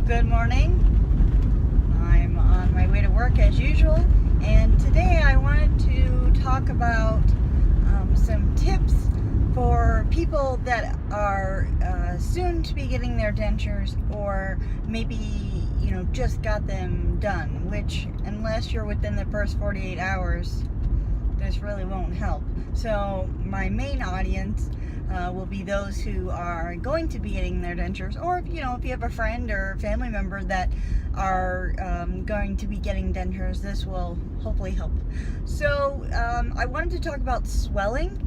Good morning. I'm on my way to work as usual, and today I wanted to talk about some tips for people that are soon to be getting their dentures, or maybe just got them done, which unless you're within the first 48 hours this really won't help. So my main audience will be those who are going to be getting their dentures, or if you have a friend or family member that are going to be getting dentures, this will hopefully help. So I wanted to talk about swelling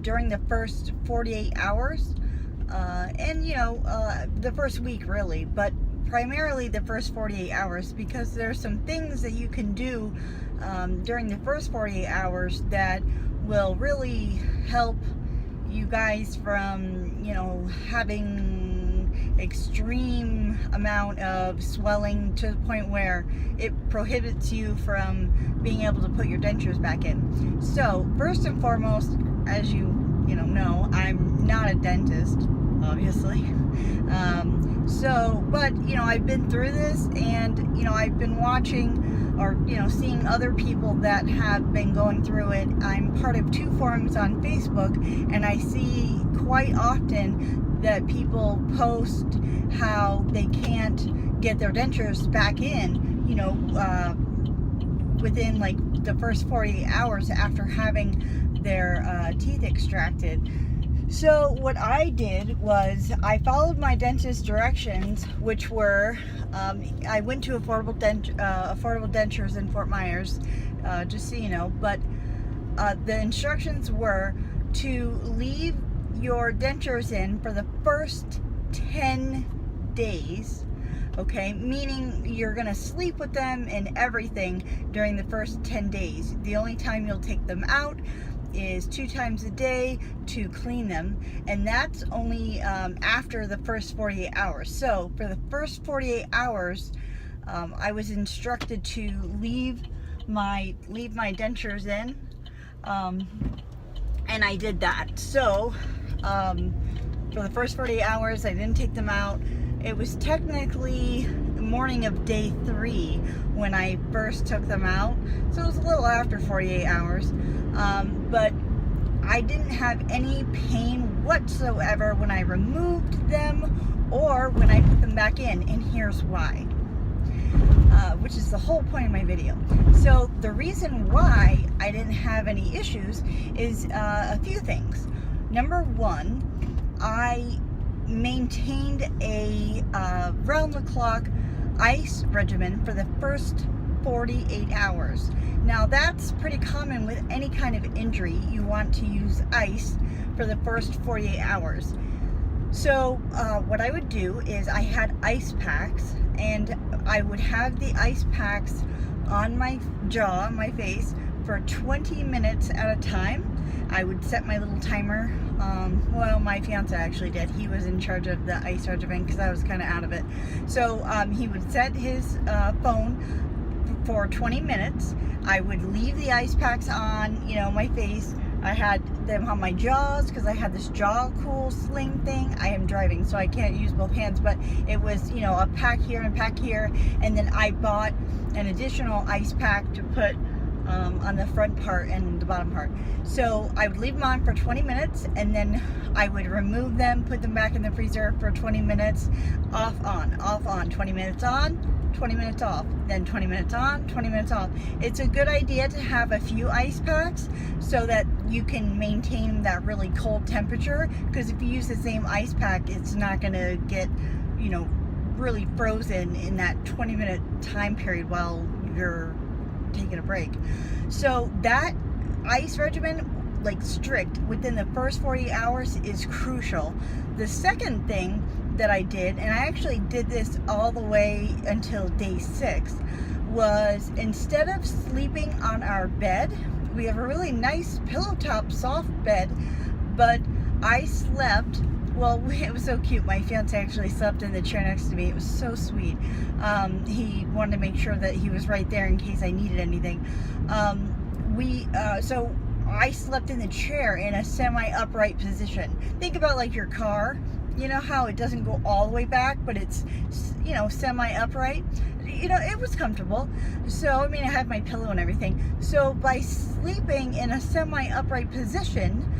during the first 48 hours and the first week really, but primarily the first 48 hours, because there's some things that you can do during the first 48 hours that will really help you guys from having extreme amount of swelling to the point where it prohibits you from being able to put your dentures back in. So first and foremost, as you know, I'm not a dentist, obviously. But I've been through this, and I've been watching or seeing other people that have been going through it. I'm part of 2 forums on Facebook, and I see quite often that people post how they can't get their dentures back in within like the first 48 hours after having their teeth extracted. So what I did was I followed my dentist directions, which were I went to Affordable Dentures in Fort Myers, just so you know. But the instructions were to leave your dentures in for the first 10 days. Okay, meaning you're gonna sleep with them and everything during the first 10 days. The only time you'll take them out is 2 times a day to clean them, and that's only after the first 48 hours. So for the first 48 hours, I was instructed to leave my dentures in, and I did that. So for the first 48 hours, I didn't take them out. It was technically the morning of day 3 when I first took them out, so it was a little after 48 hours. But I didn't have any pain whatsoever when I removed them or when I put them back in, and here's why, which is the whole point of my video. So the reason why I didn't have any issues is a few things. Number one, I maintained a round-the-clock ice regimen for the first 48 hours. Now that's pretty common with any kind of injury. You want to use ice for the first 48 hours. So what I would do is I had ice packs, and I would have the ice packs on my jaw, my face, for 20 minutes at a time. I would set my little timer. Well, my fiance actually did. He was in charge of the ice regimen because I was kind of out of it. So he would set his phone for 20 minutes. I would leave the ice packs on, my face. I had them on my jaws because I had this jaw cool sling thing. I am driving, so I can't use both hands, but it was, a pack here and a pack here. And then I bought an additional ice pack to put on the front part and the bottom part. So I would leave them on for 20 minutes, and then I would remove them, put them back in the freezer for 20 minutes, off on, 20 minutes on, 20 minutes off, then 20 minutes on, 20 minutes off. It's a good idea to have a few ice packs so that you can maintain that really cold temperature, because if you use the same ice pack, it's not going to get, really frozen in that 20-minute time period while you're taking a break. So that ice regimen, like strict within the first 48 hours, is crucial. The second thing that I did, and I actually did this all the way until day 6, was instead of sleeping on our bed, we have a really nice pillow top soft bed, but I slept, well, it was so cute. My fiance actually slept in the chair next to me. It was so sweet. He wanted to make sure that he was right there in case I needed anything. So I slept in the chair in a semi-upright position. Think about like your car. You know how it doesn't go all the way back, but it's, you know, semi-upright? You know, it was comfortable. So, I mean, I had my pillow and everything. So by sleeping in a semi-upright position,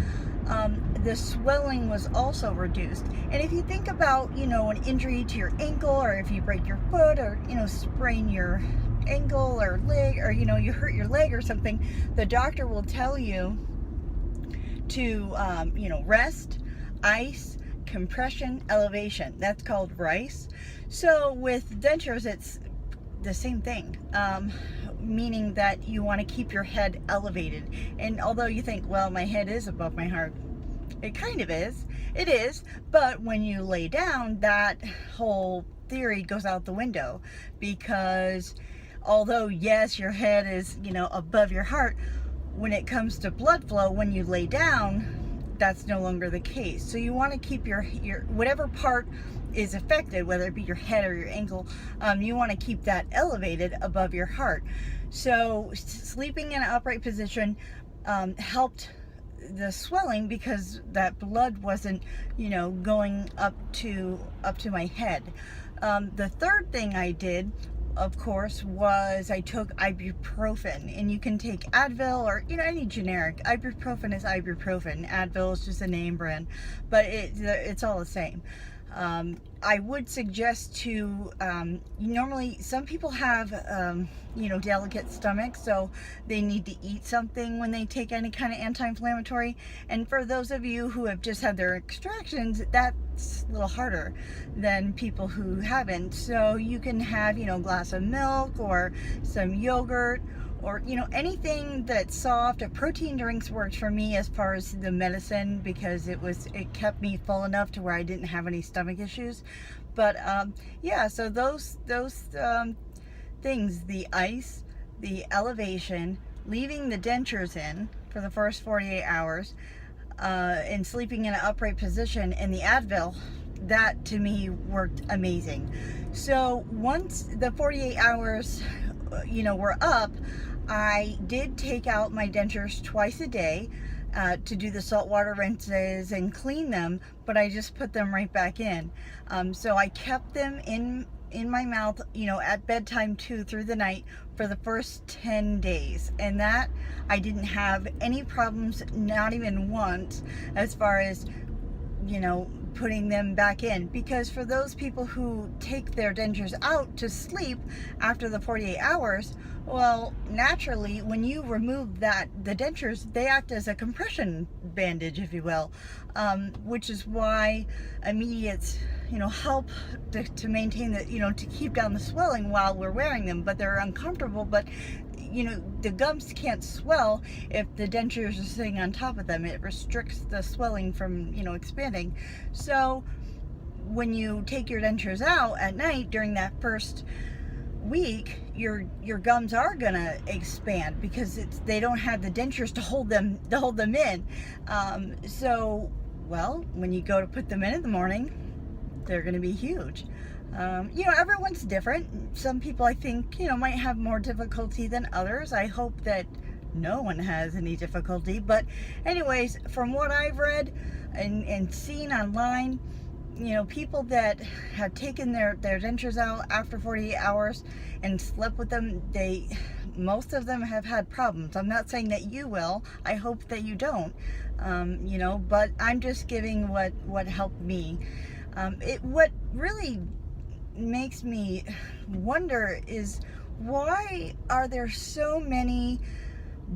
the swelling was also reduced. And if you think about, you know, an injury to your ankle, or if you break your foot, or, you know, sprain your ankle or leg, or, you know, you hurt your leg or something, the doctor will tell you to, you know, rest, ice, compression, elevation. That's called RICE. So with dentures, it's the same thing, meaning that you want to keep your head elevated. And although you think, well, my head is above my heart, it kind of is. It is. But when you lay down, that whole theory goes out the window, because although, yes, your head is, you know, above your heart, when it comes to blood flow, when you lay down, that's no longer the case. So you want to keep your whatever part is affected, whether it be your head or your ankle, you want to keep that elevated above your heart. So sleeping in an upright position helped the swelling, because that blood wasn't, you know, going up to my head. The third thing I did, of course, was I took ibuprofen. And you can take Advil, or, you know, any generic. Ibuprofen is ibuprofen. Advil is just a name brand, but it's all the same. I would suggest to, normally some people have, you know, delicate stomachs, so they need to eat something when they take any kind of anti-inflammatory. And for those of you who have just had their extractions, that's a little harder than people who haven't. So you can have, you know, a glass of milk or some yogurt, or, you know, anything that's soft. Protein drinks worked for me as far as the medicine, because it kept me full enough to where I didn't have any stomach issues. But yeah, so those things, the ice, the elevation, leaving the dentures in for the first 48 hours, and sleeping in an upright position, and the Advil, that to me worked amazing. So once the 48 hours, you know, were up, I did take out my dentures twice a day to do the saltwater rinses and clean them, but I just put them right back in. So I kept them in my mouth, you know, at bedtime too, through the night, for the first 10 days. And that, I didn't have any problems, not even once, as far as, you know, putting them back in. Because for those people who take their dentures out to sleep after the 48 hours, well, naturally, when you remove the dentures, they act as a compression bandage, if you will, which is why immediates, you know, help to maintain the, you know, to keep down the swelling while we're wearing them. But they're uncomfortable, but, you know, the gums can't swell if the dentures are sitting on top of them. It restricts the swelling from, you know, expanding. So when you take your dentures out at night during that first week, your gums are gonna expand, because they don't have the dentures to hold them in. So, well, when you go to put them in the morning, they're gonna be huge. You know, everyone's different. Some people, I think, you know, might have more difficulty than others. I hope that no one has any difficulty. But anyways, from what I've read and seen online, you know, people that have taken their dentures out after 48 hours and slept with them, most of them have had problems. I'm not saying that you will. I hope that you don't. You know, but I'm just giving what helped me. What really makes me wonder is, why are there so many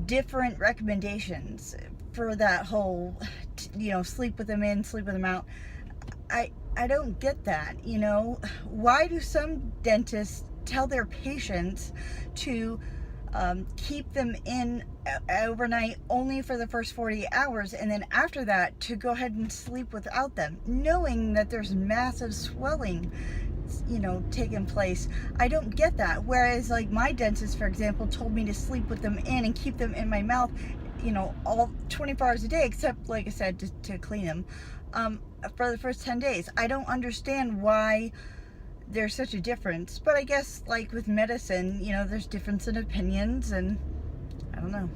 different recommendations for that whole, you know, sleep with them in, sleep with them out? I don't get that. You know, why do some dentists tell their patients to keep them in overnight only for the first 48 hours, and then after that to go ahead and sleep without them, knowing that there's massive swelling, you know, taking place? I don't get that. Whereas, like, my dentist, for example, told me to sleep with them in and keep them in my mouth, you know, all 24 hours a day, except, like I said, to clean them, for the first 10 days. I don't understand why there's such a difference. But I guess, like with medicine, you know, there's difference in opinions, and I don't know.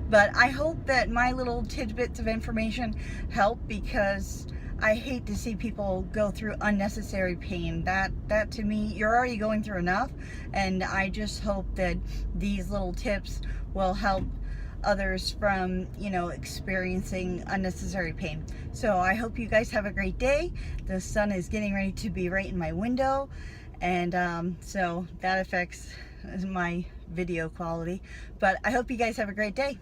But I hope that my little tidbits of information help, because I hate to see people go through unnecessary pain. That to me, you're already going through enough, and I just hope that these little tips will help others from, you know, experiencing unnecessary pain. So I hope you guys have a great day. The sun is getting ready to be right in my window, and so that affects my video quality. But I hope you guys have a great day.